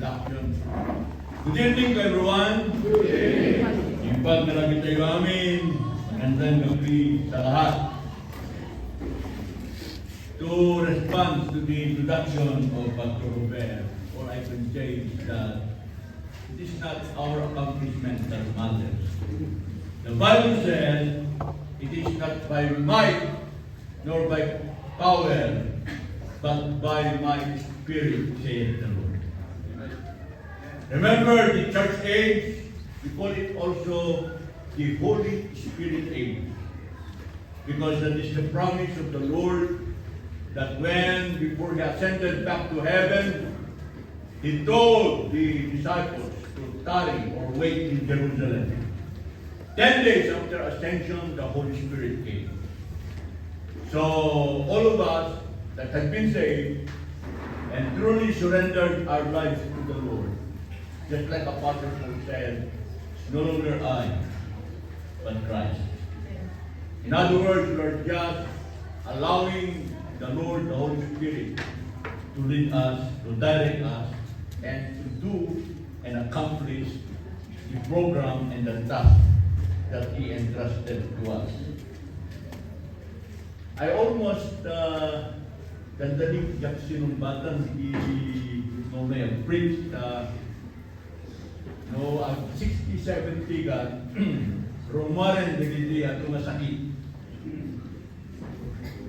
introduction. Good evening everyone. Good evening. Ipag na lagi tayo amin. Magandang gabi sa lahat. To respond to the introduction of Pastor Robert, or I can say that it is not our accomplishment that matters. The Bible says, it is not by might nor by power, but by my Spirit, saith the Lord. Remember the church age, we call it also the Holy Spirit age. Because that is the promise of the Lord that when, before He ascended back to heaven, He told the disciples to tarry or wait in Jerusalem. 10 days after ascension, the Holy Spirit came. So, all of us that have been saved and truly surrendered our lives to the Lord, just like Apostle Paul said, it's no longer I, but Christ. In other words, we are just allowing the Lord, the Holy Spirit, to lead us, to direct us, and to do and accomplish the program and the task that He entrusted to us. I almost dandaling jak sinumbatan I preached 60-70 ka rumaren dili ato nga sakit.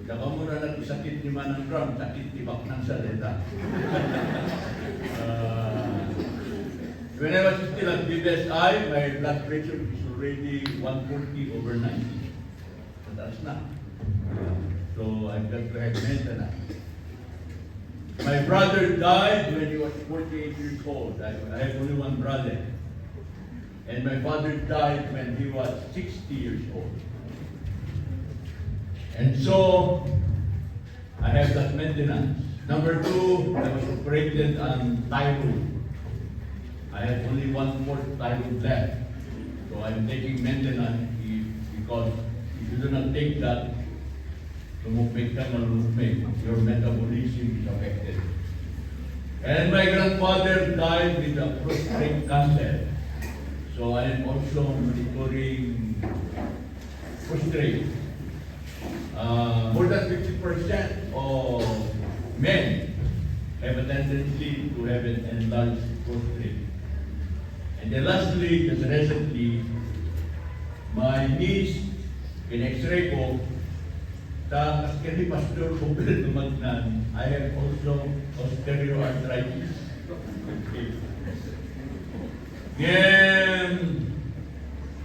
Saka muna nag-sakit ni Manang Trump, sakit ni Baknang Saleta. When I was still at BSI, my blood pressure is already 140/90. Mataas na. So I've got to have maintenance. My brother died when he was 48 years old. I have only one brother. And my father died when he was 60 years old. And so, I have that maintenance. Number 2, I was operated on thyroid. I have only 1/4 thyroid left. So I'm taking maintenance because if you do not take that, lumupig ka, malulupig. Your metabolism is affected. And my grandfather died with a prostate cancer. So I am also monitoring prostate. More than 50% of men have a tendency to have an enlarged prostate. And then lastly, just recently, my niece, in X-ray ko, tapos kani Pastor Robert Lumagnan, I have also osteoarthritis. Then,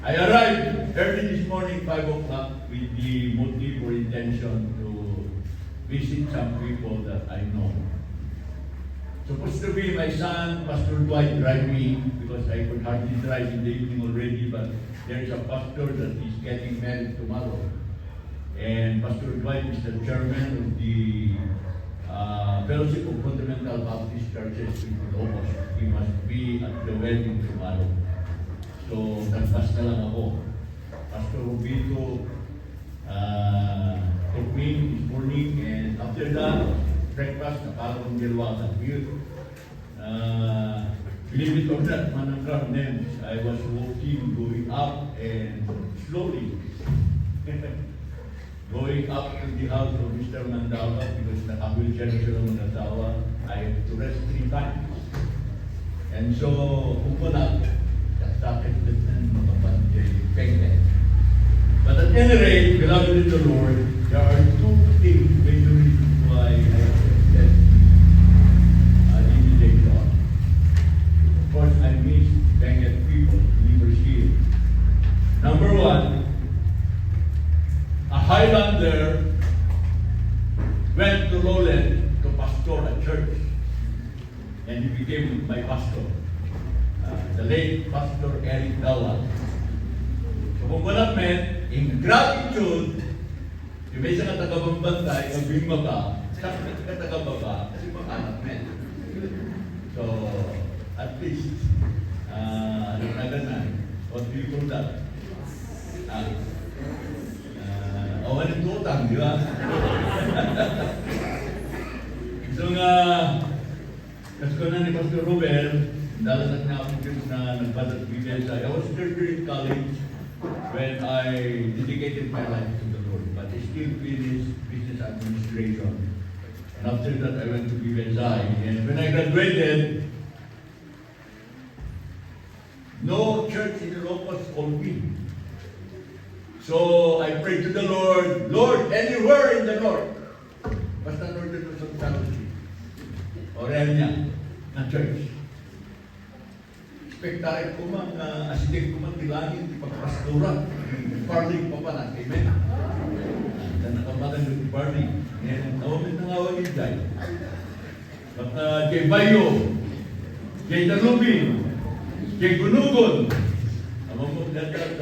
I arrived early this morning, 5 o'clock, with the motive or intention to visit some people that I know. Supposed to be my son, Pastor Dwight, drive me because I could hardly drive in the evening already, but there's a pastor that is getting married tomorrow. And Pastor Dwight is the chairman of the Fellowship of Fundamental Baptist Churches in Lobos. He must be at the wedding tomorrow. So, nagpas na lang ako. Pastor Rubito took me this morning, and after that, breakfast, nakalong nilwagan. Believe it or not, Manang Trump, then I was walking, going up, and slowly, going up to the house of Mr. Mandava, because naka-wheelchair siya ng asawa, I have to rest 3 times. And so, umunag, sakit and makapanjay. But at any rate, beloved in the Lord, there are 2 things, major reasons why I accepted invitation. Of course, I miss Benguet people, believers here. Number 1, a Highlander went to Lowland to pastor a church, and he became my pastor. The late Pastor Eric Dawa. So kung wala men, in gratitude, yung may isang taga-bambantay, magbima ka, sakit ka taga-baba, kasi makanak men. So, at least, ano na ganan, what do you call that? Awan yung tutang, di ba? So nga, Kasi ko na ni Pastor Robert, dalagat na ako dito na nagbadat BBSI. I was still in college when I dedicated my life to the Lord. But I still finished business administration. And after that, I went to BBSI. And when I graduated, no church in Ilocos called me. So I prayed to the Lord, Lord, anywhere in the North, basta Northern Luzon Fellowship, Orenya, na church. Spektarik ko man, asidik ko man tilangin, di pagpastura, parling pa pa na, amen? Dan nakamagan yung parling. Ngayon, nawamit na nga wagin dahil. Baka kay Bayo, kay Danubin, kay Gunugon, amang mo dagat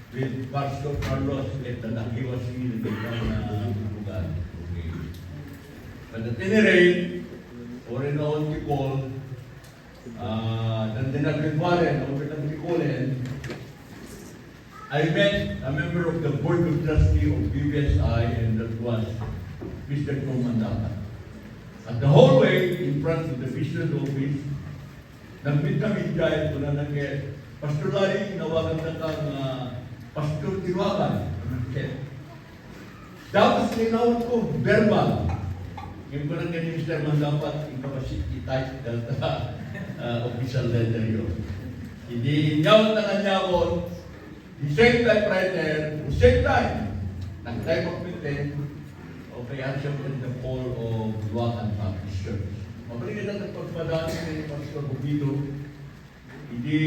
with Pastor Carlos at the Nakiwas in the lugar. Okay. But at any rate, or in all people, then nag-require, over nag-require, I met a member of the Board of Trustees of BBSI, and that was Mr. Comandata. At the hallway in front of the business office, nag-meet kami dahil kung na nag-get, Pastor Larry, nawagan na kang Pastor Tiwagan. Tapos tinawag ko, verbal. Yung ko lang ganyan, Mr. Mandapat, incapacity type delta official letter yun. Hindi inyawag na kanya ako, the same typewriter, the same time, nag-type of meeting, o kaya siya in the call of Luacan Baptist Church. Mabalik na pagpadaan ni Pastor Bubido, hindi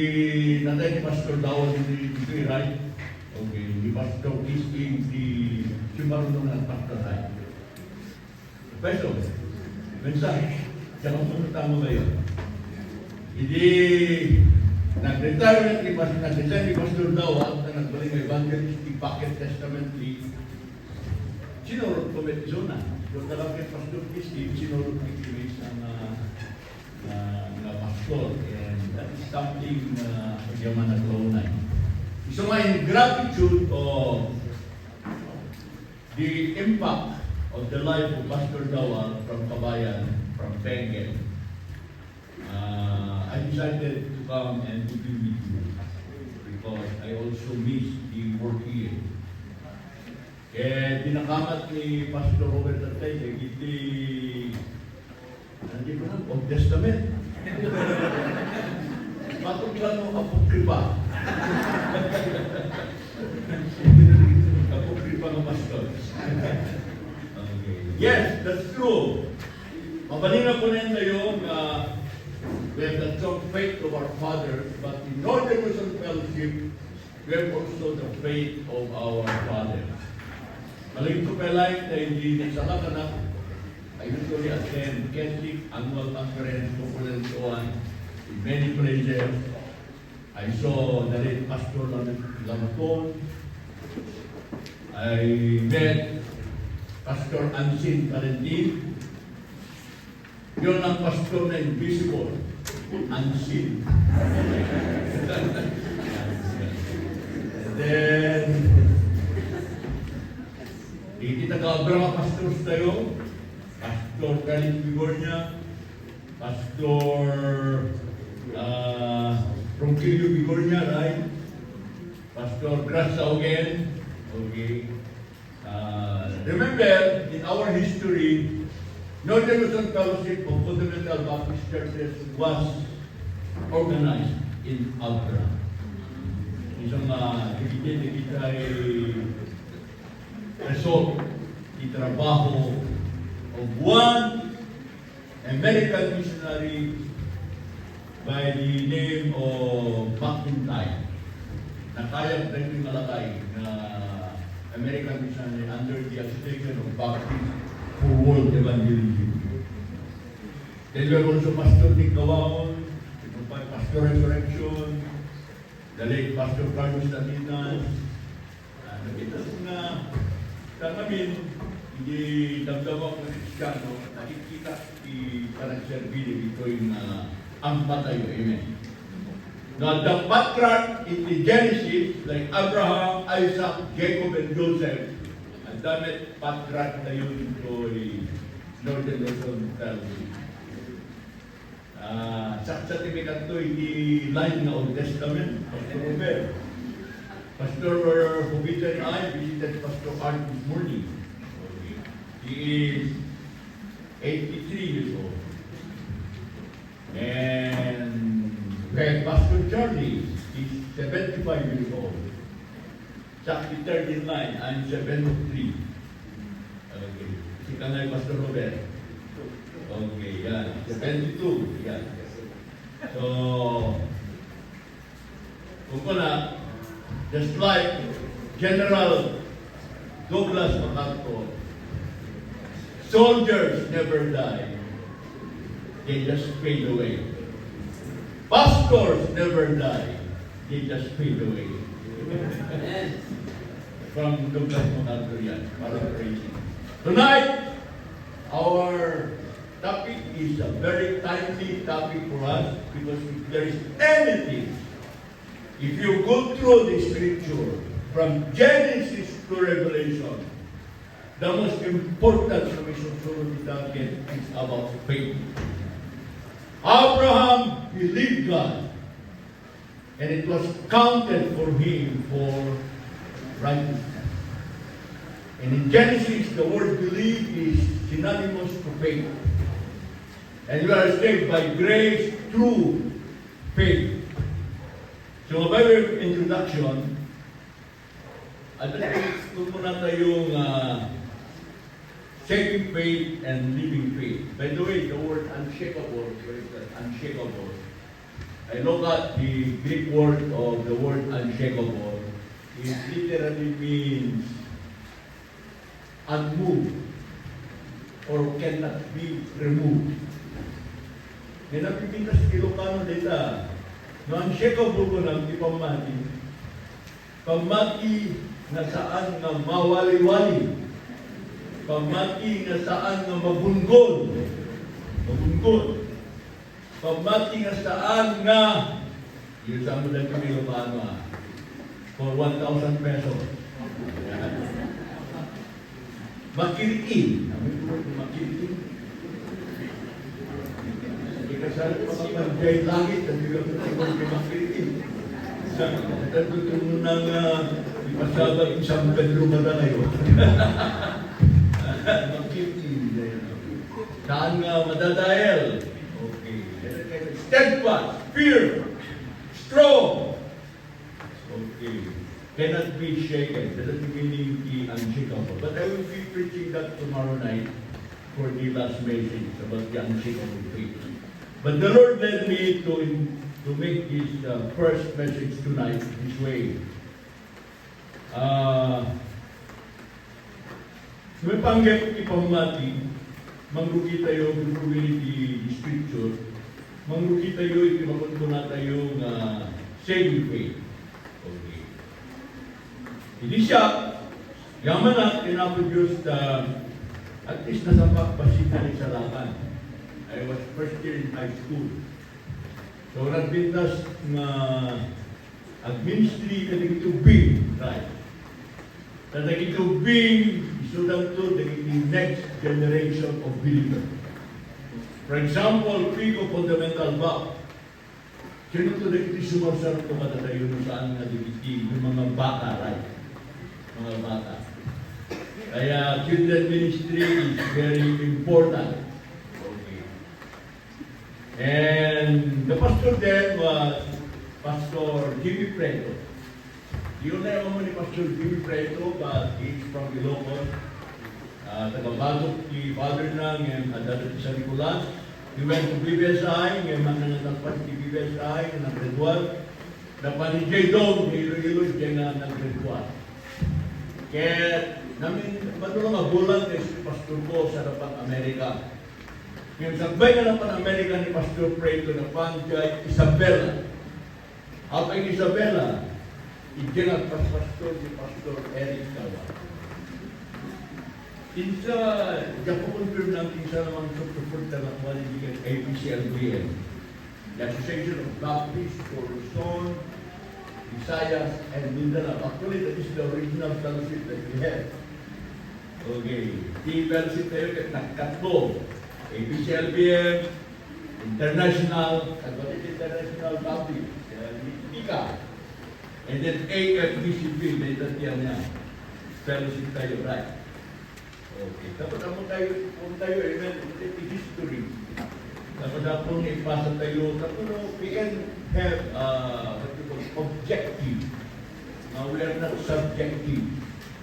natay ni Pastor Dawal, hindi right. Okay, di Pastor Kisking, di marunong ng Pastor Rai. Peso, mensahe, siya kung pumunta mo kayo. Hindi, nag-retire ni Pastor Dawal, na nagbalik ng evangelistic packet testamentary, sinurot ko Metizona. Doon talagang Pastor Kisking, sinurot ni Kimis ng pastor. And that is something yaman na klonay. So my gratitude of the impact of the life of Pastor Dawal from Kabayan, from Benguet, I decided to come and to be with you because I also miss the work here. Kaya dinakamat ni Pastor Robert Tatay, hindi ko lang, Old Testament. Matong lang mo apokripa. Apokripa ng pastor. Okay. Yes, that's true. Mabalina ko na yun we have the strong faith of our fathers, but in Northern Luzon Fellowship, we have also the faith of our fathers. Maling ko pelay na hindi nagsakakanak, I usually attend Catholic annual conference, popular and so on, in many places. I saw the late Pastor Lamaton. I met Pastor Ansin Valentin. Yun ang pastor na invisible. Ansin. And then, hindi taga-Abraham pastors tayo. Pastor Khalid Bigornia, Pastor Ronquillo Bigornia, right? Pastor Grasa again. Okay. Remember, in our history, Northern Luzon Fellowship of Fundamental Baptist Churches was organized in Abra. Isang kita ay result, itrabaho of one American missionary by the name of McIntyre. Nakayag na yung malakay na American missionary under the association of Baptist for World Evangelism. Then we have also Pastor Nick Gawaon, Pastor Resurrection, the late Pastor Carlos Daminas. Nakita ko na kami hindi damdama ko Kristiyano, nakikita i-panagservili dito yung ampat tayo. Amen. Now the patriarch in the Genesis, like Abraham, Isaac, Jacob, and Joseph, ang damit patriarch tayo dito ay Northern Luzon Fellowship. Sa certificate to, hindi line na Old Testament. Pastor Robert. Pastor Jovita and I visited Pastor Art this morning. He is 83 years old. And Pastor Charlie is 75 years old. Chuck is 39, I'm 73. Okay. Si Kanay Pastor Robert. Okay, yan. 72, yan. So, kung na, just like General Douglas MacArthur, soldiers never die. They just fade away. Pastors never die. They just fade away. From Douglas MacArthur yan. Paraphrasing. Tonight, our topic is a very timely topic for us because if there is anything, if you go through the scripture from Genesis to Revelation, the most important susunod natin is about faith. Abraham believed God, and it was counted for him for righteousness. And in Genesis, the word believe is synonymous to faith. And we are saved by grace through faith. So, by way of introduction, at ito muna tayong saving faith and living faith. By the way, the word unshakable, where is that? Unshakable. I look at the Greek word of the word unshakable. It literally means unmoved or cannot be removed. Napipintas Ilocano data. No, unshakable ko ng ipamati. Pamati na saan nga mawali-wali. Pamati na saan nga mabunggol. Mabunggol. Pamati nga saan nga yun sa mo lang kami Ilocano for 1,000 pesos. Makiriin. Makiriin. Kasal pa kapag langit at bigyan ko ng makiriin. Ito mo nang ipasabag isang Pedro mata kayo. Makiriin. Saan nga madadahil? Okay. Steadfast, fear, strong. Okay. Cannot be shaken. That is the meaning the unshakable. But I will be preaching that tomorrow night for the last message about the unshakable faith. But the Lord led me to make this first message tonight this way. May panggap ipamati, mangrugi tayo before we read the scripture, mangrugi tayo ipimakunto na tayong saving faith. Okay. Hindi siya, yaman na pinaproduce at least nasa pagpasita ni sa laban. I was first year in high school. So, nagbintas na administry kadagitubing, right? Kadagitubing, isudan to, the next generation of believers. For example, Pico Fundamental Back. Sino to dagiti sumarsarap to katatayo no saan nga dagiti, yung mga bata, right? Mga bata. Kaya, children ministry is very important. And the pastor then was Pastor Jimmy Preto. You know naman ni Pastor Jimmy Preto, but he's from Ilocos. Tagabagok ni father ng adalat sa Nicolas. He went to BBSI, ngayon nangangatagpat ni BBSI, nag-graduate. Dapat ni J. Dog, hilo-hilo siya na nag-graduate. Kaya namin, matulong nga bulan si Pastor ko sa dapat Amerika. Yung sagbay na naman Amerika ni Pastor Preto na kay Isabela. At ang Isabela, itinag pastor si Pastor Eric Kawa. Insa, confirm ng kinsa naman support na nakwaligigan APCLBN. The Association of Baptists for Luzon, Visayas, and Mindanao. Actually, that is the original fellowship that we have. Okay. Di fellowship tayo kat nagkatlo. APCLBM, International, International Baptist, Ika. And then AFBCP, may datiyan niya. Fellowship tayo, right? Okay. Tapos kung tayo, amen, history. Tapos kung ipasa tayo, tapos we can have, what you call, objective. We are not subjective.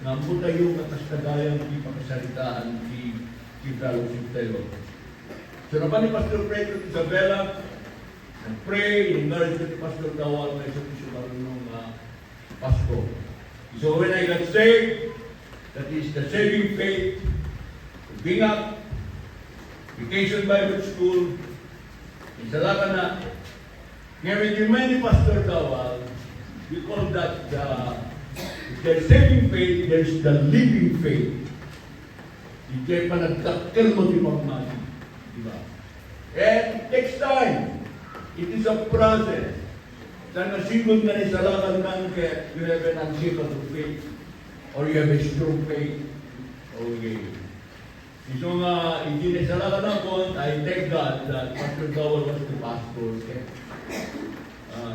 Namun tayo nakastagayang ipakasalitaan si fellowship tayo. So naman ni Pastor Pedro Isabela, nag-pray, in-merge ni Pastor Dawal na isang marunong Pasko. So when I got saved, that is the saving faith, being up, Vacation Bible School, isala ka na. Ngayon, yung may ni Pastor Dawal, we call that the saving faith, there's the living faith. Hindi pa nagtakil mo di pagmali. Diba? And it takes time. It is a process. Sana sigod na ni salakan ng you have an unshakable faith or you have a strong faith. Okay. So hindi na salakan ako, I thank God that Pastor Dawal was the pastor. Okay?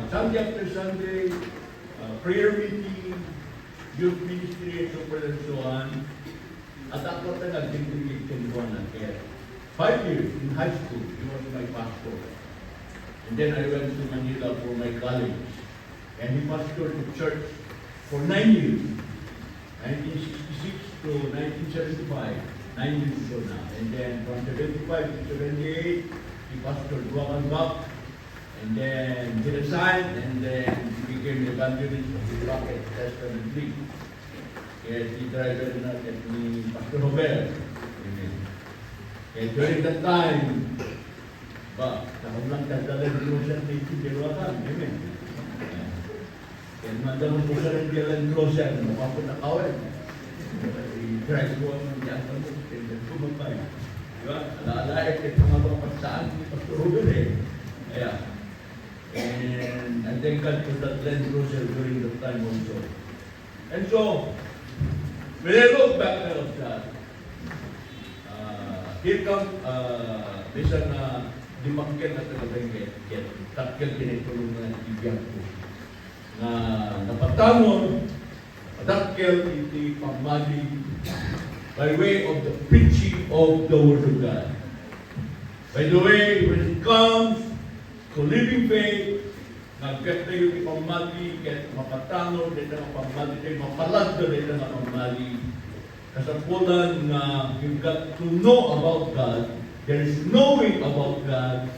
Sunday after Sunday, prayer meeting, youth ministry, and so on. At ako na nag-integration ko na kaya 5 years in high school, he was my pastor. And then I went to Manila for my college. And he pastored the church for 9 years. 1966 to 1975. 9 years ago now. And then from 75 to 78, he pastored Guacanbac. And then he resigned, and then he became the evangelist of the Rocket Testament League. Kaya si driver natin ni Pastor Robert. Amen. Kaya during that time, takong lang tagdalan di mo siya naitindiwakan. Amen. Kaya mandamon mo siya rin biyalan closer, mapapun na kawin. I-drive ko ang diyasa mo, kaya kumapay. Diba? Alaalaik at mga pagsaan ni Pastor Robert eh. Kaya, and I thank God for that Land Cruiser during that time also. And so, when I look back at that, here comes bisan na dimangkin na talagang get takil tinitulong na ibigyan ko na napatamon takil iti pamali by way of the preaching of the Word of God. By the way, when it comes to living faith, nagkat tayo iti pamali, ket mapatano, dito na pamali tayo, mapalagdo dito na pamali. Kasapulan na you've got to know about God. There is knowing about God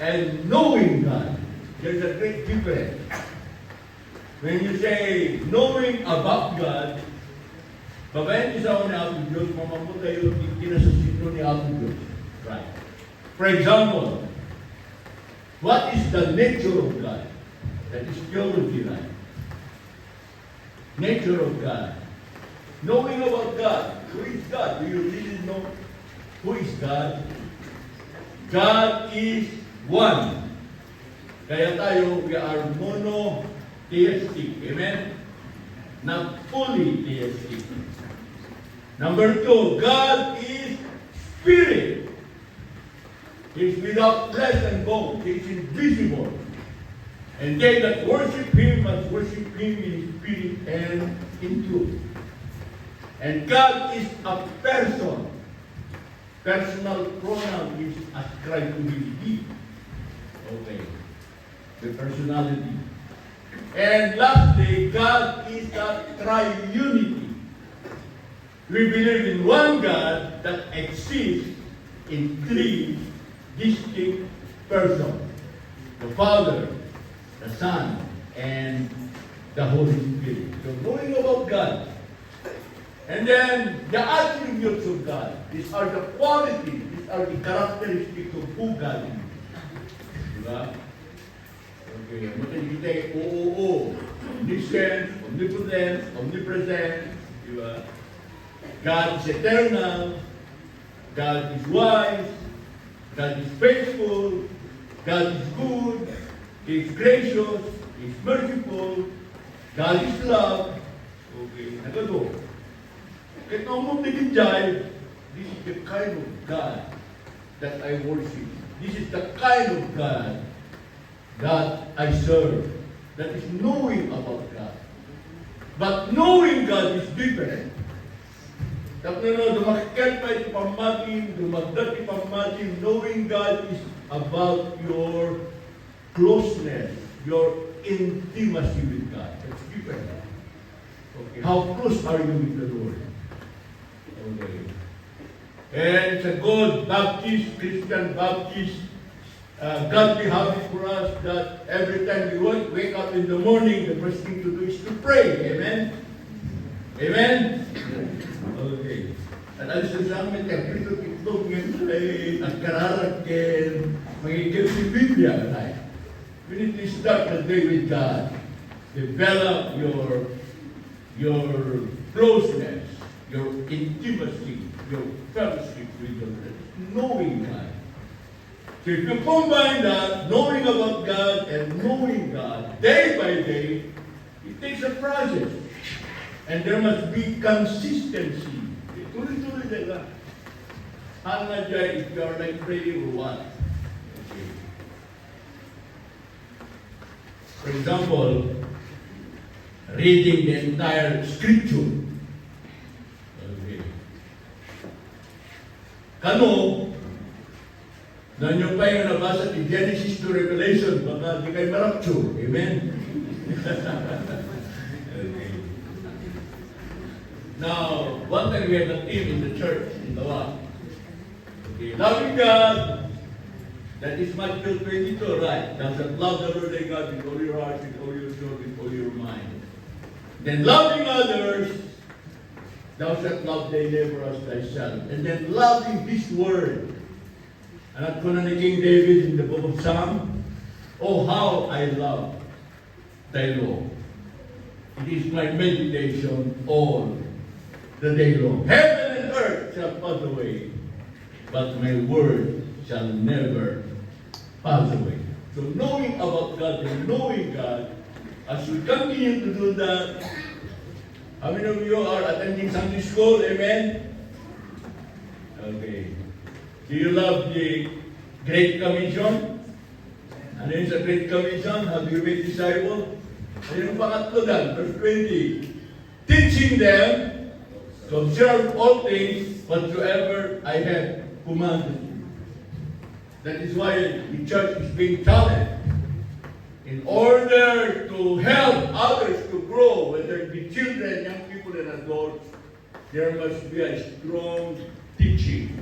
and knowing God. There's a great difference. When you say knowing about God, babayan isa ko ni Apo Diyos, mamamutay yung kinasasito ni Apo Diyos. Right. For example, what is the nature of God? That is theology, right? Nature of God. Knowing about God. Who is God? Do you really know who is God? God is one. Kaya tayo, we are monotheistic. Amen? Not fully theistic. Number 2, God is spirit. He is without flesh and bone. He is invisible. And they that worship Him must worship Him in spirit and in truth. And God is a person. Personal pronoun is ascribed to Him. He. Okay. The personality. And lastly, God is a triunity. We believe in one God that exists in 3 distinct persons. The Father, the Son, and the Holy Spirit. So knowing about God. And then the attributes of God. These are the qualities, these are the characteristics of who God is. Diba? Okay, mungkin kita OOO, omniscience, omnipotence, omnipresent. Diba? God is eternal. God is wise. God is faithful. God is good. He is gracious. He is merciful. God is love. Okay, ano to? Kaya kung mong naging jive, this is the kind of God that I worship. This is the kind of God that I serve. That is knowing about God. But knowing God is different. Dumakikat pa ipamatin, dumagdag ipamatin. Knowing God is about your closeness, your intimacy with God. That's different. Okay. How close are you with the Lord? Okay. And it's a good Baptist, Christian Baptist, godly habit for us that every time we wake up in the morning, the first thing to do is to pray. Amen? Amen? Okay. At alis sa amin, kaya prito tiktog ngayon ay ang kararag ken magiging si Biblia. Right? We need to start the day with God. Develop your closeness, your intimacy, your fellowship with the Lord. Knowing God. So if you combine that, knowing about God and knowing God day by day, it takes a process. And there must be consistency. Tuloy-tuloy na lang. Hanga dyan if you are like praying or what. Okay. For example, reading the entire scripture. Okay. Kano, nanyo pa yung nabasa ni Genesis to Revelation, baka di kayo marapture. Amen? Okay. Now, one time we had a team in the church, in Tawa. Okay. Loving God, that is Matthew 22, right? Thou shalt love the Lord thy God with all your heart, with all your soul, with all your mind. Then loving others, thou shalt love thy neighbor as thyself. And then loving this word. Anak ko na ni King David in the book of Psalm, oh, how I love thy law. It is my meditation all the day long. Heaven and earth shall pass away, but my word shall never pass away. So knowing about God and knowing God, as we continue to do that, how many of you are attending Sunday school? Amen? Okay. Do you love the Great Commission? Ano yun sa Great Commission? How do you make disciples? Ano yung pangatlo dan? Verse 20. Teaching them to observe all things whatsoever I have commanded you. That is why the church is being challenged. In order to help others to grow, whether it be children, young people, and adults, there must be a strong teaching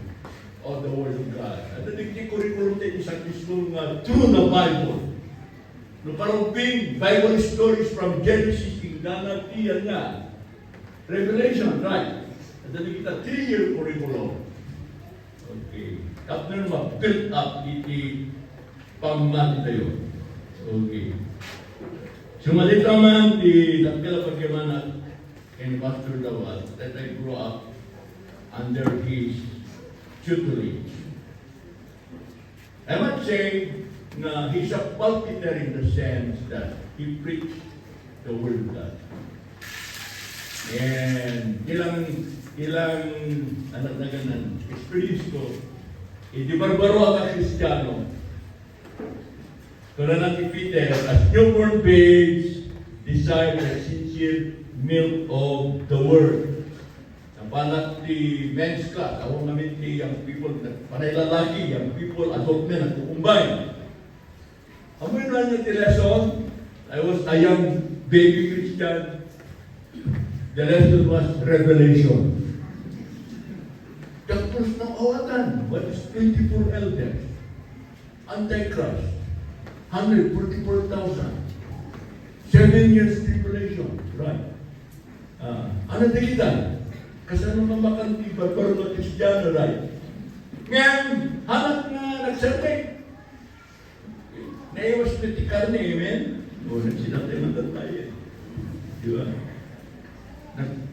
of the Word of God. At the curriculum tayo isang school nga through the Bible. No parang Bible stories from Genesis, Tingnan, Tiyan nga. Revelation, right? At the kita 3-year curriculum. Okay. Kapag naman, build up iti pamati tayo. Okay. Sumalit naman di Dr. Pagyamanat and Pastor Dawat that I grew up under his tutelage. I might say na he's a pulpiter in the sense that he preached the Word of God. And ilang anak na ganan, experience ko, di barbaro ang Kristiyano. Kaya natin Peter, as newborn babes, desire the sincere milk of the Word. Napanak di men's class, ako namin di yung people, panay lalaki, yung people, adult men, nagkukumbay. Amoy na niya ti lesson, I was a young baby Christian. The lesson was Revelation. Tapos ng awatan, what is 24 elders? Antichrist. 144,000. 7 years tribulation. Right. Ano na kita? Kasano mamakan di barbaro na Kristiyano, right? Ngayon, hanap na nagserve. Naiwas na ti karne, amen? O, nagsinatay na tayo. Di ba?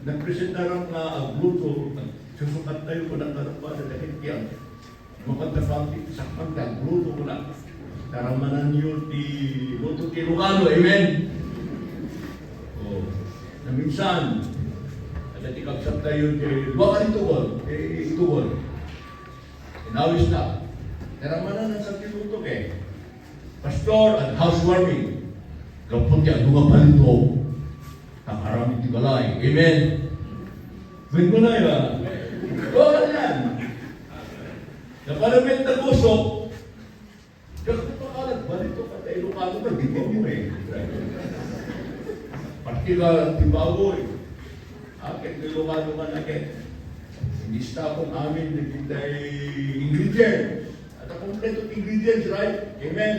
Nagpresenta rin na agluto, susukat tayo ko ng karapada dahil kiyang makatapang sakang agluto ko na. Karamanan niyo di luto ti Lucano, amen? O, na minsan, at ikagsak tayo di, baka itugol, itugol. Inawis na. Naramanan na sa tinutok eh. Pastor at housewarming. Kapag yan, lumapalito. Nakarami tigalay. Amen. When ko na yun. Oo yan. Napalamit na kusok. Kakot pa kalat. Balito ka tayo Ilocano ka. Di mo eh. Pati ka tibawoy. Akit na Ilocano ka na ket. Lista akong amin na kita'y ingredients. At ang kompleto ingredients, right? Amen?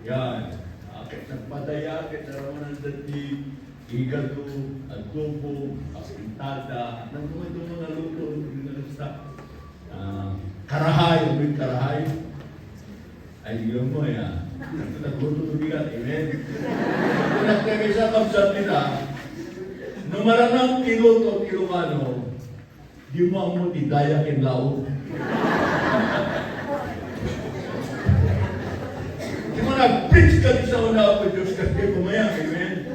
Yan. Akit nagpadaya, akit naraman ng dati, igalo, adobo, asintada, nagkumento mga luto, hindi na lista. Karahay, may karahay. Ay, yun mo yan. Nagluto to bigat, amen? Kung nagkakisa kapsat nila, nung maranang kiluto, Ilocano, di mo ang mo tidaya kin lao. Di mo nag-preach ka di sa una po Diyos kasi kumaya, amen?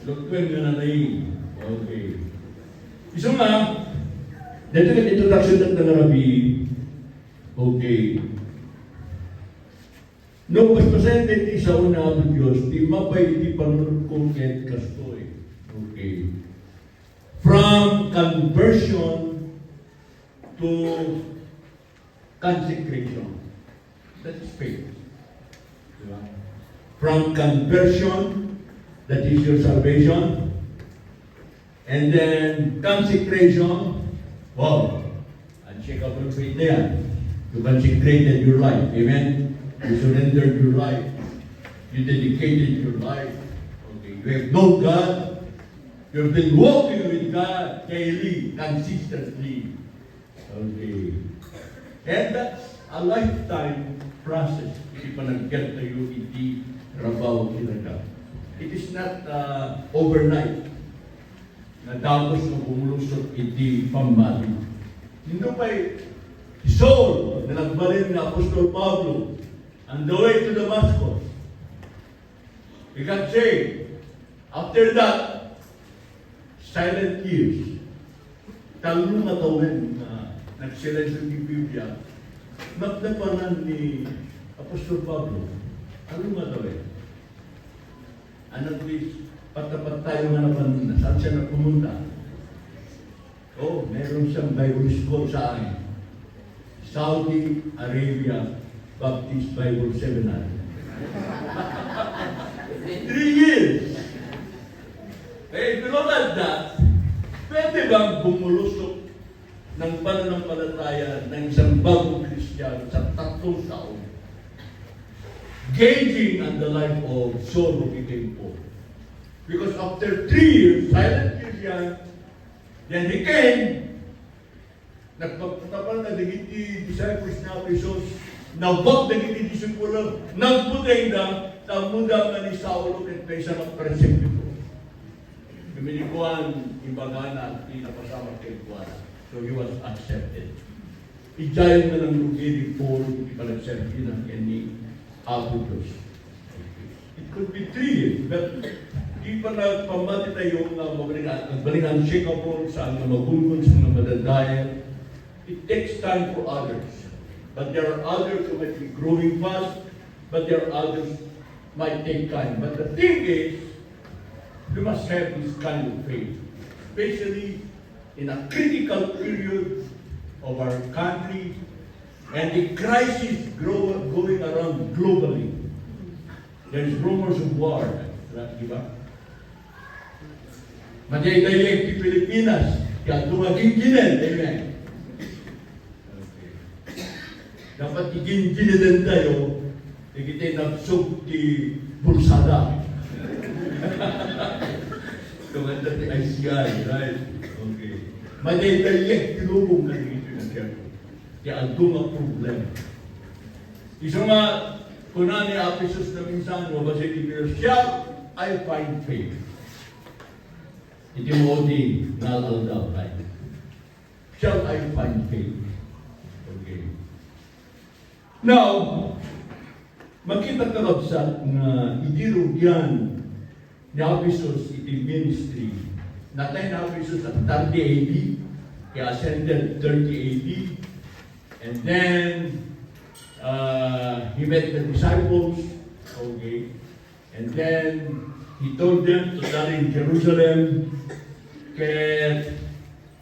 Lugtwen nga na naing. Okay. Iso nga, dito ka introduction ng Rabi. Okay. No, mas masente di sa una po Diyos, di mapay di panunod kong ket kastoy. Okay. From conversion to consecration. That is faith. Diba? From conversion, that is your salvation. And then consecration, wow, unshakable faith na yan. You consecrated your life. Amen? You surrendered your life. You dedicated your life. Okay. You have known God. You've been walking with God daily, consistently. Okay. And that's a lifetime process. Hindi pa nag-get tayo, hindi trabaho kinagap. It is not overnight na tapos na bumulusot, hindi pambali. Hindi pa Saul na nagbalin na Apostol Pablo on the way to Damascus. We can say, after that, silent years, talong matawin na nagsilenso ni Biblia, magdapanan ni Apostol Pablo, talong matawin. At least, patapat tayo nga naman na saan siya na pumunta. Oh, meron siyang Bible school sa akin. Saudi Arabia Baptist Bible Seminary. 3 years. Eh, pinunod na, pwede bang bumulusok ng pananampalataya ng isang bagong Christian sa 3 taon? Gauging on the life of Saul who became Paul. Because after 3 years, silent years yan, then he came, nagpapatapan na digiti disciples na Jesus, nabag na digiti disipulo, nagputay na, tamuda nga ni Saulo at may isang presepto. Minikuan, ibagana, pinapasama kay Kuana. So he was accepted. Ijayan na lang lugi ni Paul, ipag-accept yun ang any Apo Diyos. It could be 3 years, but di pa na pamati tayo na magbalikan shakable sa mga magungun, sa mga madadayan. It takes time for others. But there are others who might be growing fast, but there are others might take time. But the thing is, we must have this kind of faith, especially in a critical period of our country and the crisis going around globally. There's rumors of war, di ba? Madaydayin di Pilipinas, kaya tumaging-ginen, amen. Okay. Dapat igin-ginen tayo, ikitay nagsog di bulsada. Kumanda ni ICI, right? Okay. Madaydayin, tinubong na dito na siya. Kaya ang dumang problema. Isang nga, kuna ni Apisus na minsan, mabasa ni siya, I find faith. Iti mo di nalaldaw, right? Shall I find faith? Okay. Now, makita ka kabsat na idirog yan ni Apisus iti ministry. Natay na Apisus at 30 AD, kaya ascended 30 AD, and then he met the disciples, okay, and then he told them to study in Jerusalem, kaya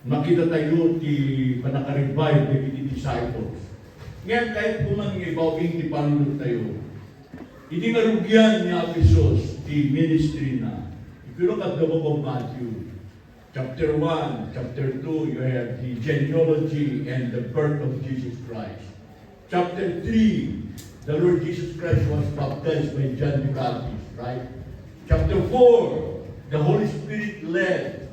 makita tayo ti panaka-revive the disciples. Ngayon, kahit puman ng ibawing ti Panginoon tayo, hindi narugyan ni Apisos the ministry na. If you look at the book of Matthew, chapter 1, chapter 2, you have the genealogy and the birth of Jesus Christ. Chapter 3, the Lord Jesus Christ was baptized by John the Baptist, right? Chapter 4, the Holy Spirit led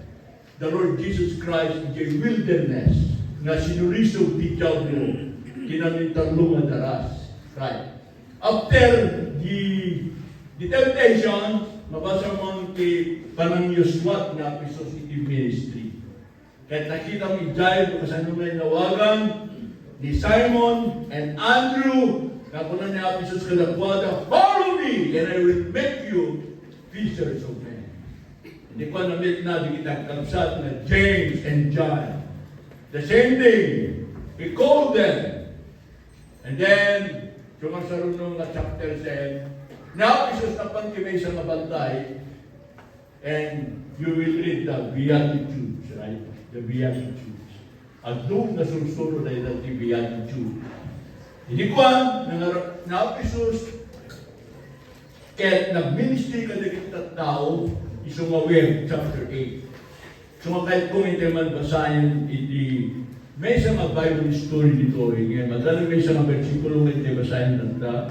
the Lord Jesus Christ in the wilderness na sinurisog ti Diablo kinamitanlong na daras. Right. After the temptation, mabasa mo ti panangyuswat na Apisos iti ministry. Kahit nakita mo i-jive kasano na inawagan ni Simon and Andrew, nakunan ni Apisos kadakwada, follow me and I will make you fishers of men. Hindi ko namit na di kita kalsat na James and John. The same thing, he called them. And then, sumasarunong na chapter 10, now Apisos na pantimay sa mabantay, and you will read the Beatitudes, right? The Beatitudes. At doon na susunod ay the Beatitudes. Hindi ko na Apisos, kaya nag-ministry ka na kita tao, isumawin, chapter 8. Sumakait kong hindi man basahin, may isang Bible story dito. Madalang may isang versikulo nga hindi basahin nanda.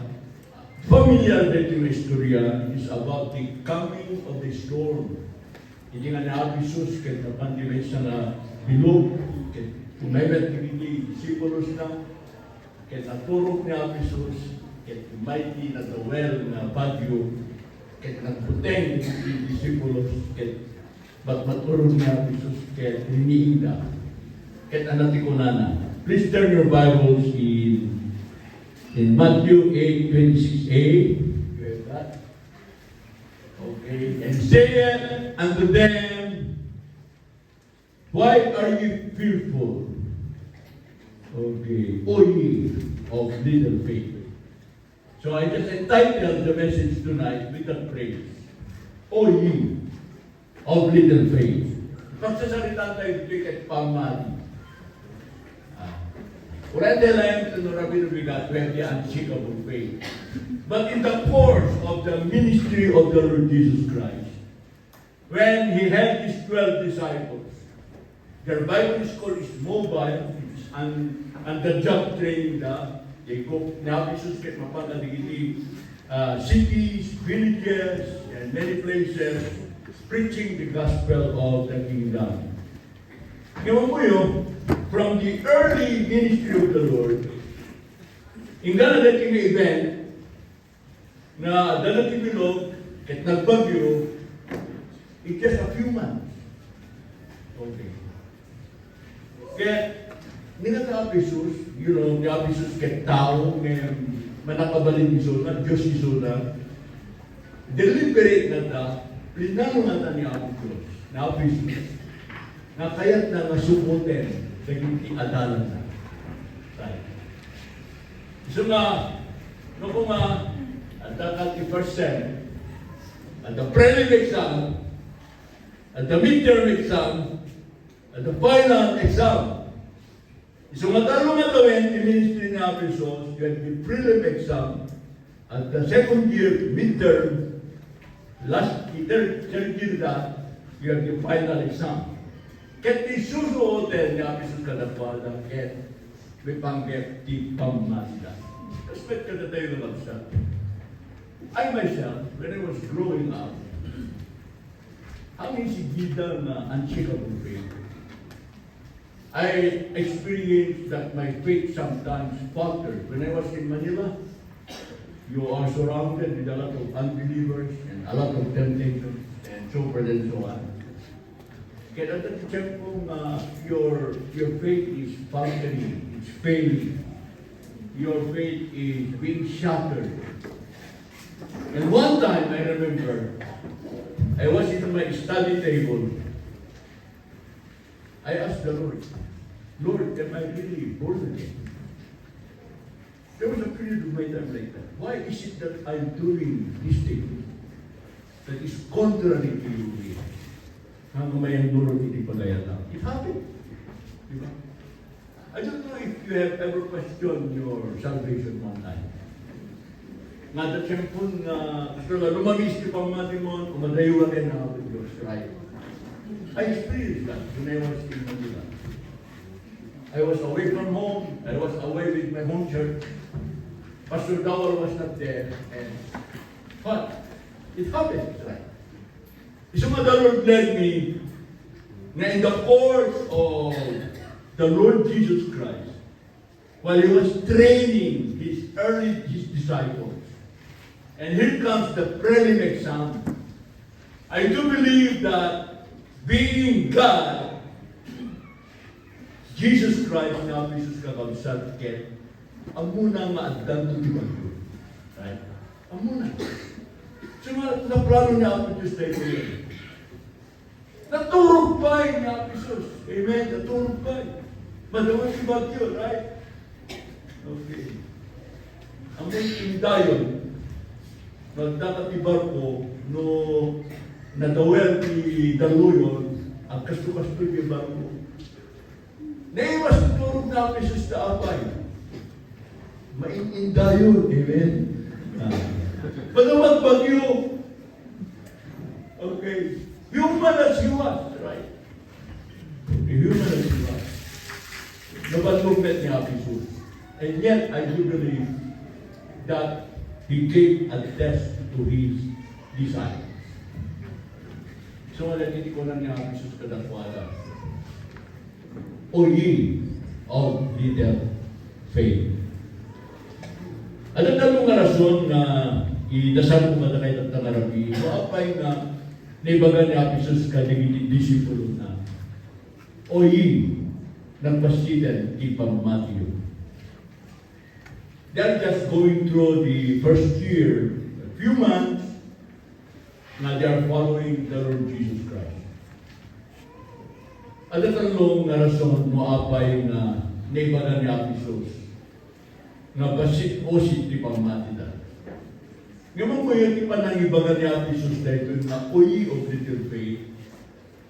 Familiar na ito yung istorya. It is about the coming of the storm. Hindi nga na Apisos, kaya napan di may isang bilog, kaya umaybat hindi disipulos na, kaya naturok ni Apisos, kaya mighty na the well na bagyo, kaya nagputeng ni disipulos, kaya maturog ni Apisos, kaya riniinda. Kaya anati ko na. Please turn your Bibles in Matthew 8:26a. You have that? Okay. And said unto them, why are you fearful? Okay. O ye of little faith. So I just entitled the message tonight with that phrase. O ye of little faith. Pagsasalitan tayo dito kay pamali. Right the line to Rabbi Bigat, we have the unshakable faith. But in the course of the ministry of the Lord Jesus Christ, when he had his 12 disciples, their Bible school is mobile, and the job training they go, Apisos ket mapangadigiti cities, villages, and many places, preaching the gospel of the kingdom. Ngayon po yun, from the early ministry of the Lord, in dalating event, na dalating bilog, at nagbagyo, in just a few months. Okay. Kaya, nila sa Apisos, ni Apisos kaya tao, ngayon, manakabalin ni Zona, Diyos ni Zona, deliberate na ta, plinano na ta ni Apisos, na Apisos, na kaya't na masukutin, naging adalan na. Right. So nga, no kung at the first sem, at the prelim exam, at the midterm exam, at the final exam, so matalo nga gawin, yung ministry ni Apisos, you have the prelim exam, at the second year midterm, third year na, you have the final exam. Ket isusuoten ni Apisos kadapwada, ket may panggap di pammasda. Respect ka na tayo ng labsa. I myself, when I was growing up, having sigida na unshakable faith, I experienced that my faith sometimes faltered. When I was in Manila, you are surrounded with a lot of unbelievers and a lot of temptations and so forth and so on. Kaya natin kung your faith is faltering, it's failing. Your faith is being shattered. And one time, I remember, I was in my study table. I asked the Lord, Lord, am I really born again? There was a period of my time like that? Why is it that I'm doing this thing that is contrary to your will? Hanggang may ang dulot hindi pagayatan. It happened. Diba? I don't know if you have ever questioned your salvation one time. Nga that siyempre na gusto nga lumamis ki pamati mo, umadayo ka rin na with Diyos, right? I experienced that when I was in Manila. I was away from home. I was away with my home church. Pastor Dawal was not there. But it happened, right? So the Lord led me na in the course of the Lord Jesus Christ, while He was training His disciples. And here comes the prelim exam. I do believe that being God, Jesus Christ na Jesus kakabsat ket ang muna nga addan to the bagyo. Right? Ang muna. So naplano niya ako Diyos tayo yun. Naturog pa niya Jesus. Amen? Naturog pa. Madawang si bagyo, right? Okay. Ang may dayon, magdakat ni barko no nadawel ni daluyon ang kasto-kasto ni barko. Naiwas turog na Jesus sa apay. Maininda yun. Amen? Madawang bagyo. Okay. Human as he was, right? Human as he was. Nabalugmet niya Jesus. And yet, I do believe that He gave a test to His disciples. So, hindi ko lang niya Jesus kadakwala. O ye of little faith. Ano talong nga rason na idasal ko matakay at tangarabi, maapay na naibaga niya Jesus kaligid disipulo na. O ye nagpasidan ipang Matthew. They're just going through the first year, a few months, na they are following the Lord Jesus Christ. At talong nga rason moapay na naibaga niya Jesus nga basit-osit di pamatidan. Ngayon mo yun ipanangibaga niya Jesus dahil na oyi of little faith,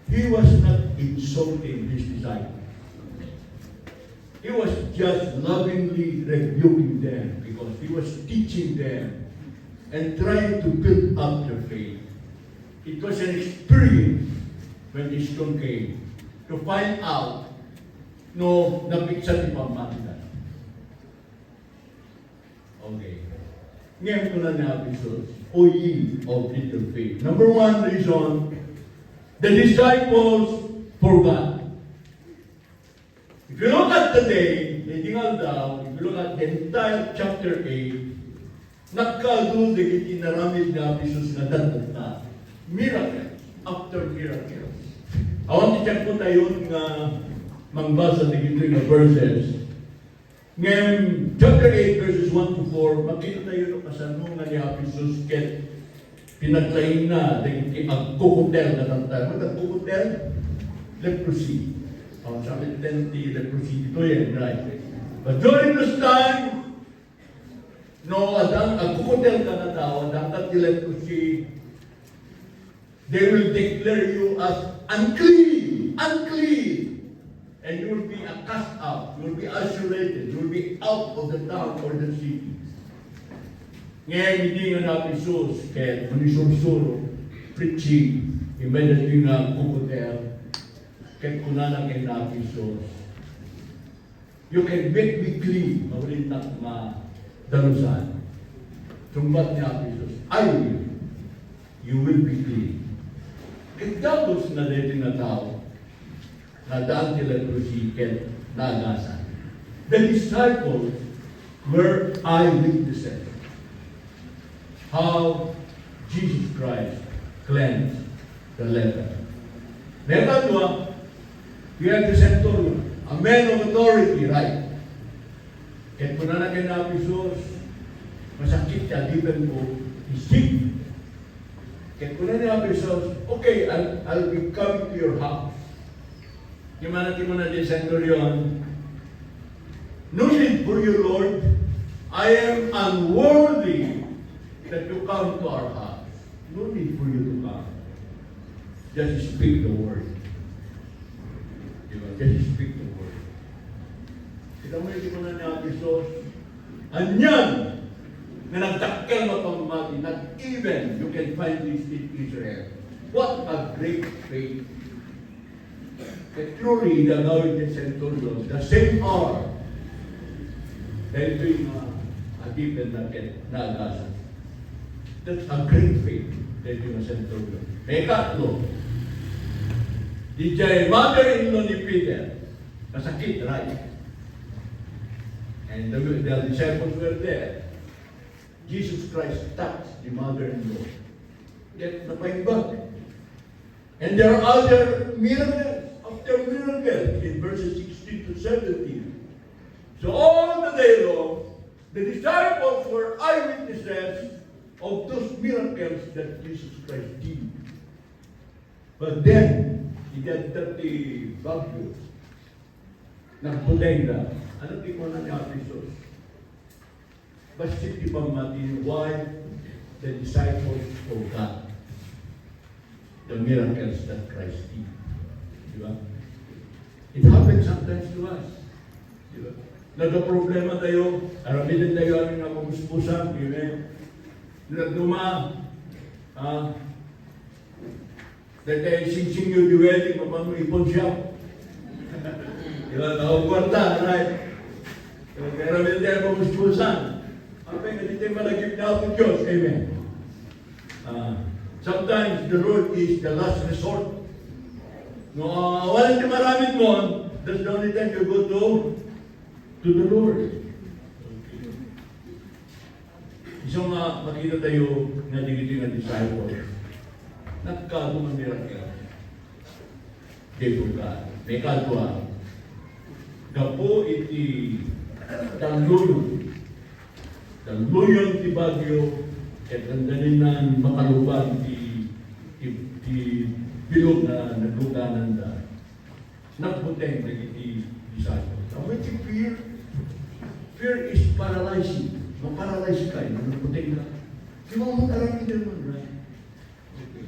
He was not insulting His disciples. He was just lovingly rebuking them because He was teaching them and trying to build up their faith. It was an experience when the storm came to find out no napiksa di pamatidan. Okay. Ngayon ko na niya Jesus, O ye of little faith. Number one reason, the disciples forgot. If you look at the day, natingal daw, if you look at the entire chapter 8, nagkado di itinaramid na Jesus na datata. Miracle after miracle. I want to check po tayo nga mangbasa dito yung verses. Ngayon, chapter 8, verses 1 to 4, makita tayo no kasano nga ni Jesus ket pinaglain na dahil agkukutel na tantay. Magagkukutel? Leprosy. Sa akin, leprosy dito yan, right? But during this time, no, agkukutel ka na tao, dapat di leprosy, they will declare you as unclean, unclean. And you will be cast out, you will be isolated, you will be out of the town or the city. Ngayon, hindi nga na Jesus, kaya manisur-suro, preaching, immediately nga kukutel, kaya kunalang kay na Jesus. You can make me clean, mawalintak dalusan. Sumbat niya Jesus, I will, you will be clean. Kagdabos na dito na tao, na daan tila prosiket na agasan. The disciples were eyewitnesses how Jesus Christ cleansed the leper. Never dua, we have the centurion, a man of authority, right? Kaya kung na kayo na Jesus, masakit siya, given ko, he's sick. Kaya kung na Jesus, okay, I'll be coming to your house. Gimana di centurion, no need for you, Lord. I am unworthy that you come to our house. No need for you to come. Just speak the word. Diba? Just speak the word. Kita mo yung na niya, Jesus. Anyan! Na nagtakkel mo pamati, not even you can find this in Israel. What a great faith. That truly, the anointed centurion, the same hour, dahil ito yung atipid na agasan. That's a great faith. Dahil yung centurion. May katlo, di jay mother-in-law ni Peter, nasakit, right? And the disciples were there. Jesus Christ touched the mother-in-law. Get napaimbag. And there are other miracles, after miracles, in verses 16 to 17. So all the day long, the disciples were eyewitnesses of those miracles that Jesus Christ did. But then, he got 30 bagyo. Nagputay na. Ano tingnan na niya, Jesus? Basit ibang matin why the disciples forgot the miracles that Christ did. Diba? It happens sometimes to us. Diba? Nagka-problema tayo, aramitin tayo aming napaguspusan, amen? Nagduma, dahil tayo singsing yung di wedding, mapang ipon siya. Diba? Nakagwarta, right? Aramitin tayo napaguspusan. Okay, hindi tayo malagip na ako Diyos, amen? Sometimes the Lord is the last resort. No, walang maraming mo, that's the only time you go to the Lord. Okay. Isang makita tayo na digiti nga disciple. Nagkado ng miracle. Depo ka. May kadwa. Gapo iti tangluyon. Tangluyon ti bagyo at andalin na makalubag ti bilog na nagluganan na nagputeng na iti disciple. Now, when you fear is paralyzing. Maparalyze ka, nagputeng na. Di mo mag-arami naman, right? Okay.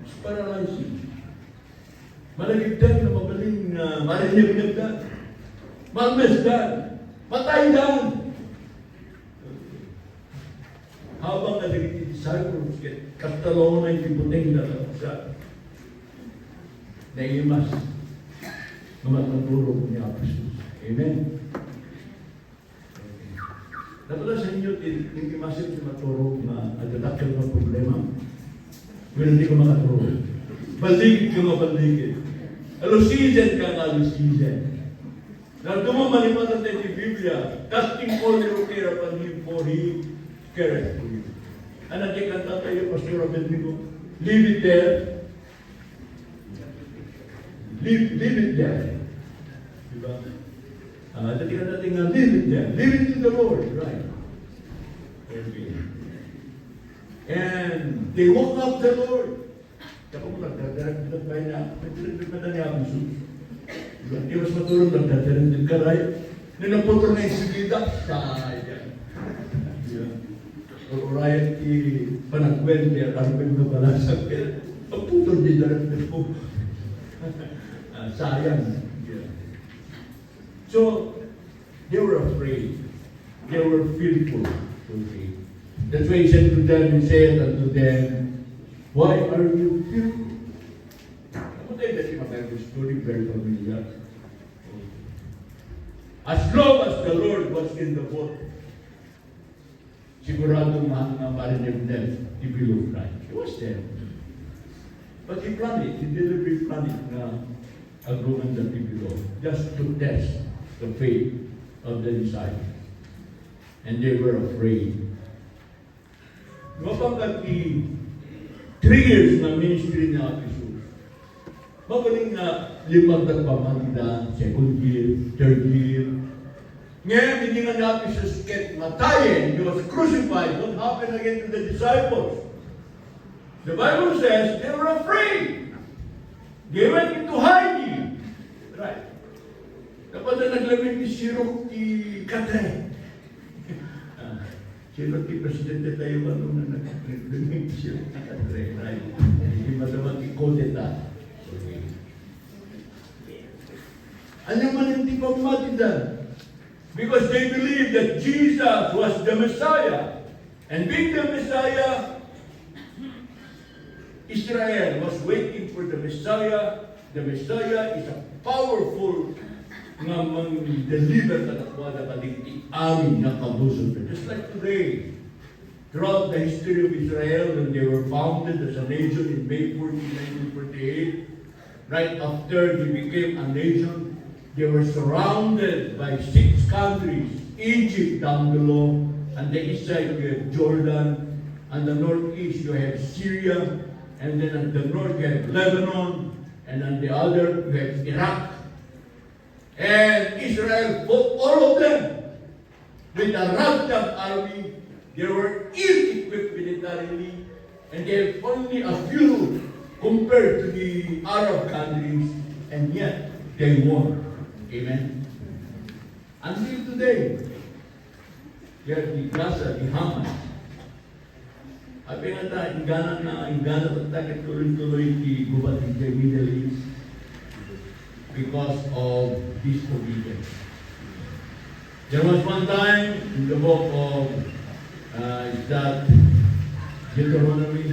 It's paralyzing. Malagigdan na magaling na marinig-nagdan. Malmesdan. Mataydan. Habang nalagit disciples, katalaw na yung puting na sa naimas na matuturo niya Jesus. Amen? Napala sa inyo, hindi masip si maturo na agad-akal ng problema. Pero hindi ko makaturo. Baligid ka mabaligid. Alusizen ka nga alusizen. Na dumamalipan natin yung Biblia, casting all your care upon Him for He cares for you. Ano kikanta tayo, Pastor Abednego? Leave it there. Leave it there. Diba? Dati ka natin nga, leave it there. Leave it to the Lord. Right. Okay. And they woke up the Lord. Kaya mo nagdadaragdag ba niya? Nagdadaragdag ba niya ang Jesus? Diba? Di mas matulong nagdadaragdag ka, right? Ninaputol na yung sigida. Sayang. Yeah. Orion ki panagwen niya, karapin na balasag niya. Ang putol niya daragdag po. Sayang. Yeah. So, they were afraid. They were fearful. Okay. That's why he said to them, he said unto them, why are you fearful? Ako tayo dati Bible story, very familiar. As long as the Lord was in the boat, sigurado nga marinig them, he below Christ. He was there. But he planned it. He deliberately planned it na agruman the below, just to test the faith of the disciples. And they were afraid. Mapagkat 3 years na ministry na Jesus, magaling na limang nagpamagda, 2nd year, 3rd year. Ngayon, hindi nga na Jesus get matayin. He was crucified. What happened again to the disciples? The Bible says they were afraid. They went into hiding. Right. Kapag na naglamig ni Sirok, Katre. Sino ti presidente tayo ano na nag-remake siya? Right. Hindi madamat ikodeta. Okay. Ano man hindi pa matidan? Because they believe that Jesus was the Messiah. And being the Messiah, Israel was waiting for the Messiah. The Messiah is a powerful nga mang-deliver na nakuha na kaligti amin na kabuso. Just like today, throughout the history of Israel, when they were founded as a nation in May 14, 1948, right after they became a nation, they were surrounded by 6 countries. Egypt down below, and the east side you have Jordan, and the northeast you have Syria, and then at the north you have Lebanon, and on the other you have Iraq. And Israel fought all of them with a ragtag army. They were ill-equipped militarily, and they have only a few compared to the Arab countries, and yet they won. Amen. Until today, you have the Gaza, the Hamas. Sabi nga ta, ingana tayo tuloy-tuloy di gubat in the Middle East because of disobedience. There was one time in the book of that Deuteronomy,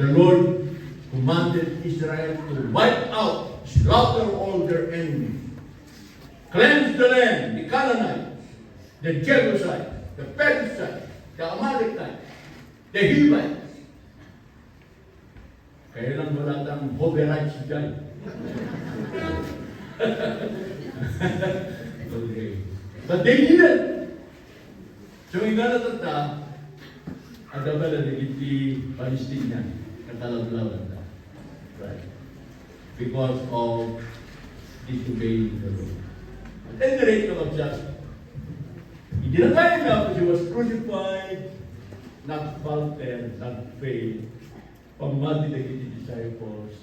the Lord commanded Israel to wipe out, slaughter all their enemies, cleanse the land, the Canaanites, the Jebusites, the Perizzites, the Amalekites, the Hivites. Kaya lang wala tayong Hoberites dyan. Okay. But they did it. So yung natatata, ada ba na di Palestinian, katalaglawan na. Right. Because of disobeying the law. At any rate, hindi na tayo na, he was crucified, nag-falter, nag-fail, pamati na kiti disciples.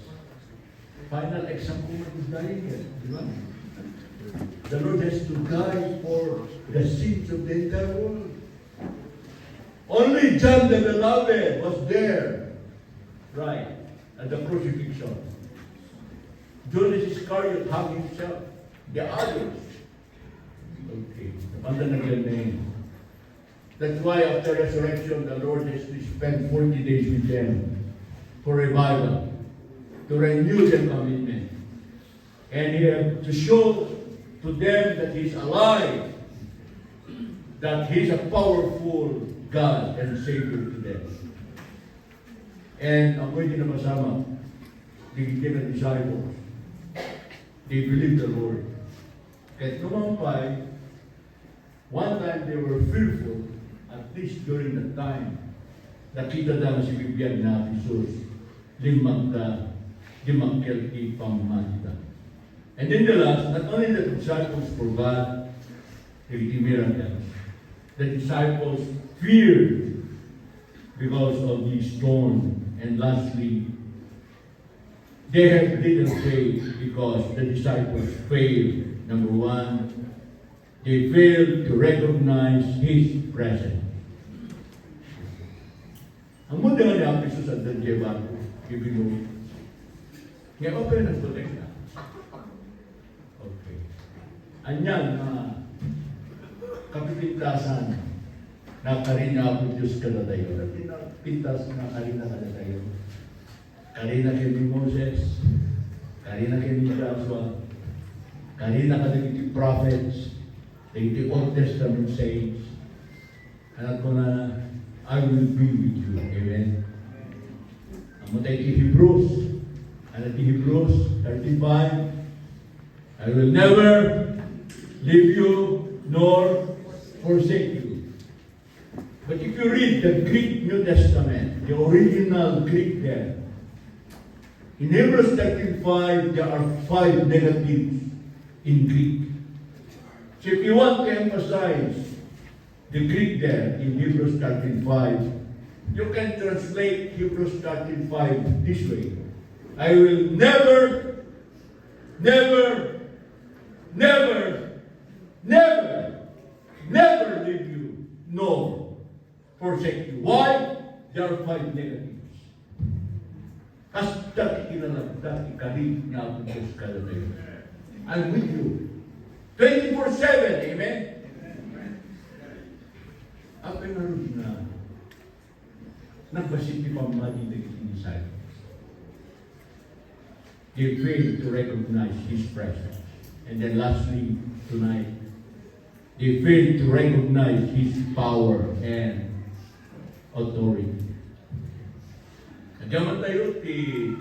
Final exam ko mag-dying yan, di ba? The Lord has to die for the sins of the entire world. Only John the Beloved was there, right, at the crucifixion. Judas Iscariot hung himself. The others, okay, that's why after resurrection, the Lord has to spend 40 days with them for revival, to renew their commitment. And he has to show to them that He's alive, that He's a powerful God and Savior to them. And ang pwede na masama, digigin na disciples, they believe the Lord. Kahit lumampay, one time they were fearful, at least during that time, nakita na si Bibiyag na Jesus, limangkel ipamamagita. And then the last, not only the disciples forgot the miracles, the disciples feared because of the storm. And lastly, they have little faith because the disciples failed. Number one, they failed to recognize His presence. Ang mundo nga niya, Jesus at the Jeban, ibigong, nga open ang protect na. Okay. Anyan, kapipintasan, na karina po Diyos ka na tayo. Pintas na karina ka na tayo. Karina kay Moses, karina kay Joshua, karina ka na kay prophets, the Old Testament saints. Anak ko na, I will be with you. Amen. Ang matay kay Hebrews, anak kay Hebrews 35, I will never leave you nor forsake you. But if you read the Greek New Testament, the original Greek there, in Hebrews 13:5, there are 5 negatives in Greek. So if you want to emphasize the Greek there in Hebrews 13:5, you can translate Hebrews 13:5 this way. I will never, never, never, never, never leave you nor forsake you. Why? There are 5 negatives. Hasta ikinalagda, ikarit niya ako Diyos kada tayo. I'm with you. 24/7. Amen? Apa yung naroon na nagbasit ni pamati na disciples? They failed to recognize His presence. And then lastly, tonight, they failed to recognize His power and authority. Nagyaman tayo,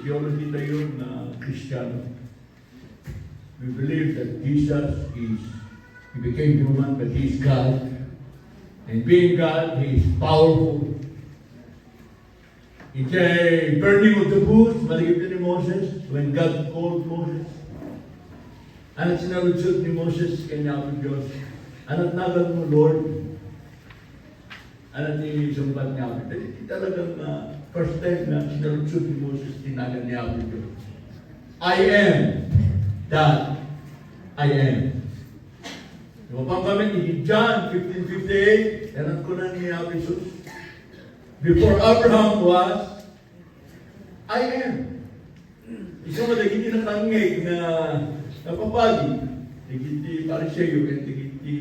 theology tayo na Kristiyano. We believe that Jesus He became human, but He is God. And being God, He is powerful. In the burning of the bush, maligip ni Moses, when God called Moses. Ano sinaludsod ni Moses kanya ang Diyos? Ano't nagal mo, Lord? Ano't isumbat niya ako? Hindi talagang first time na sinaludsod ni Moses, tinagal niya ako Diyos. I am that I am. Yung pang kami ni John 15:58, yanat ko na niya Jesus. Before Abraham was, I am. Isa mo dagiti na tangig na napapagi. Dagiti pariseyo, at dagiti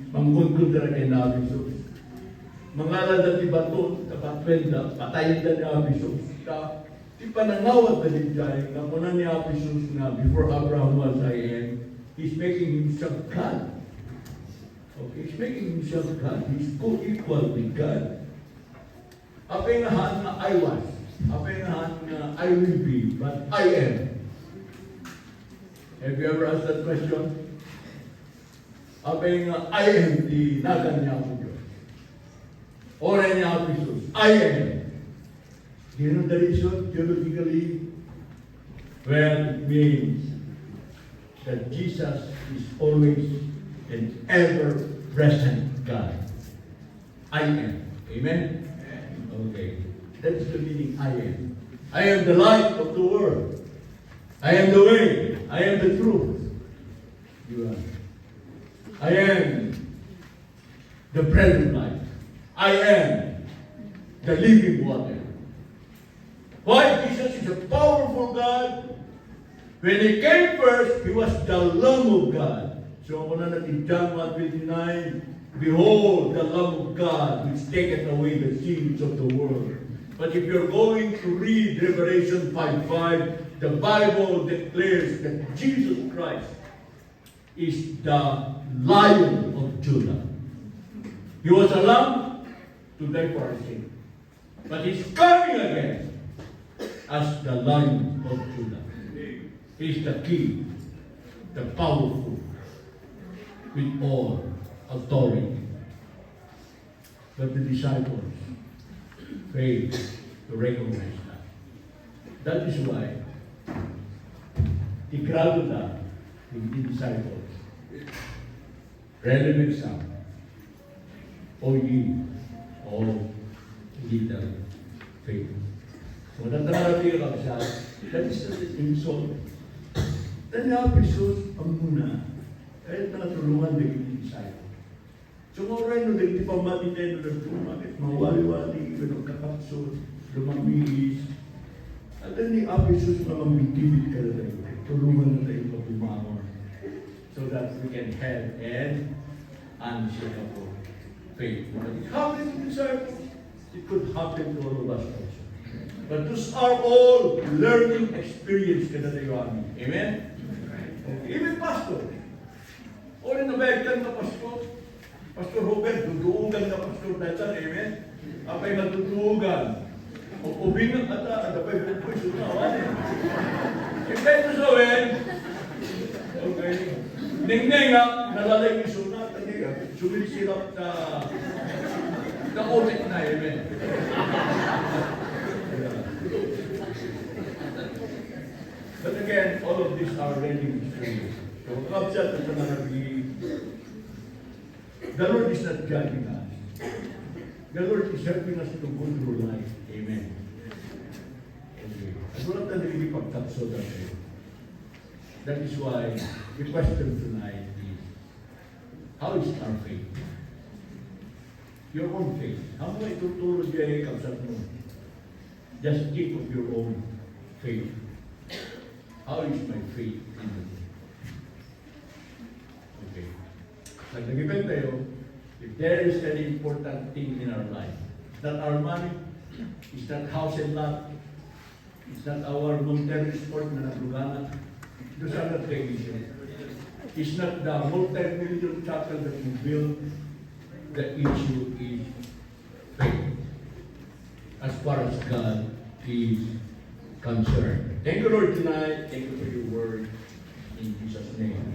mangkundra kay na Jesus. Mangalan dati bato, kapatwenda, patayin na niya Jesus. Di panangawat na din dyan, na muna niya Jesus na before Abraham was, I am. He's making himself God. Okay, he's making himself God. He's co-equal with God. Apay nga haan na I was. Apay nga haan na I will be. But I am. Have you ever asked that question? Apay nga I am di nagan niya ako Diyos. Ora niya ako Jesus. I am. Do you know the reason theologically? Well, it means that Jesus is always and ever present God. I am. Amen? Okay. That's the meaning I am. I am the light of the world. I am the way. I am the truth. You are. I am the bread of life. I am the living water. Why? Jesus is a powerful God. When He came first, He was the Lamb of God. So kung natin John 1:29, behold, the Lamb of God, which taketh away the sins of the world. But if you're going to read Revelation 5:5, the Bible declares that Jesus Christ is the Lion of Judah. He was a lamb to die for our sin. But He's coming again as the Lion of Judah. He's the King, the powerful, with all authority. But the disciples failed to recognize that. That is why tigrado na the disciples. Relevant example. O ye all little faith. So natararating ka siya, that is not an insult. Tanya Jesus ang muna, kahit nakatulungan din yung disciple. So mga rin, di pa matitendo na tumakit, mawali-wali, kakapsot, lumamigis. At ni Jesus na mamigibit ka na tayo, tulungan na tayo magbumangon so that we can have an unshakable faith. But it happened to the disciples. It could happen to all of us also. But those are all learning experience kada tayo amin. Amen? Okay. Even pastor. O rin nabagtan na pastor. Pastor Robert, duduugan na pastor datan. Amen? Apay natutuugan. O ubingan ata, ada pa yung puso na. If that was so, okay. Ningning nga, nalalay yung sunat. Sumilisirap na otik na. Amen? But again, all of these are learning experiences. So, kapsat at nangyari, the Lord is not judging us. The Lord is helping us to go through life. Amen. Okay. At wala tayo nagigipagtapso dati. That is why the question tonight is, how is our faith? Your own faith. How mo ituturo diya kapsat mo? Just think of your own faith. How is my faith in the Lord? Okay. Nag-event tayo, if there is an important thing in our life, it's not our money, it's not house and lot, it's not our monetary sport na naglugana, those are not the issues. It's not the multi-million chapel that you build. The issue is faith, as far as God is concerned. Thank you, Lord, tonight. Thank you for your word. In Jesus' name.